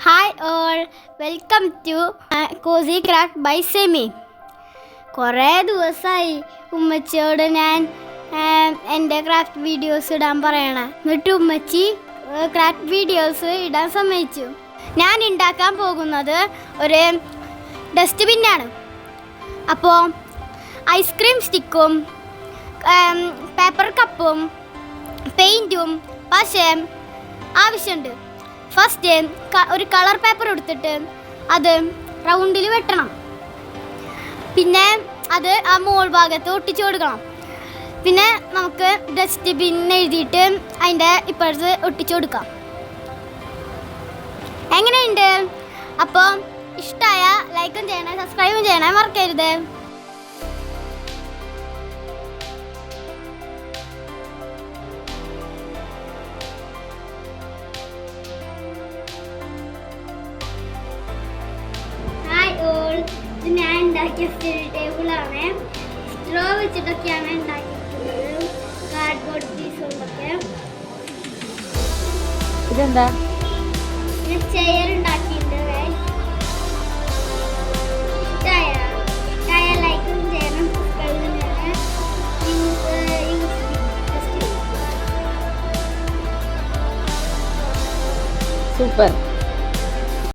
Hi all, welcome to cosy craft by Semi. കുറേ ദിവസമായി ഉമ്മച്ചിയോട് ഞാൻ എൻ്റെ ക്രാഫ്റ്റ് വീഡിയോസ് ഇടാൻ പറയണം. എന്നിട്ട് ഉമ്മച്ചി ക്രാഫ്റ്റ് വീഡിയോസ് ഇടാൻ സമ്മതിച്ചു. ഞാൻ ഉണ്ടാക്കാൻ പോകുന്നത് ഒരു ഡസ്റ്റ്ബിന്നാണ്. അപ്പോൾ ഐസ്ക്രീം സ്റ്റിക്കും പേപ്പർ കപ്പും പെയിൻറ്റും പശയും ആവശ്യമുണ്ട്. ഫസ്റ്റ് ഒരു കളർ പേപ്പർ എടുത്തിട്ട് അത് റൗണ്ടിൽ വെട്ടണം. പിന്നെ അത് ആ മോൾ ഭാഗത്ത് ഒട്ടിച്ചു കൊടുക്കണം. പിന്നെ നമുക്ക് ഡസ്റ്റ്ബിൻ എഴുതിയിട്ട് അതിൻ്റെ ഇപ്പുറത്ത് ഒട്ടിച്ചു കൊടുക്കാം. എങ്ങനെയുണ്ട്? അപ്പോൾ ഇഷ്ടമായ ലൈക്കും ചെയ്യണേ, സബ്സ്ക്രൈബും ചെയ്യണേ മറക്കരുത്. ഞാൻ ഉണ്ടാക്കിയ സ്റ്റഡി ടേബിളാണ്. സ്ട്രോ വെച്ചിട്ടൊക്കെയാണ് ഉണ്ടാക്കിയിട്ടുള്ളത്, കാർഡ്ബോർഡ് പീസ് കൊണ്ടൊക്കെ. ഇതെന്താ? പിന്നെ ചെയർ ഉണ്ടാക്കിയിട്ടുണ്ട്. ലൈക്കും ചെയ്യണം, സബ്സ്ക്രൈബും ചെയ്യണം. സൂപ്പർ.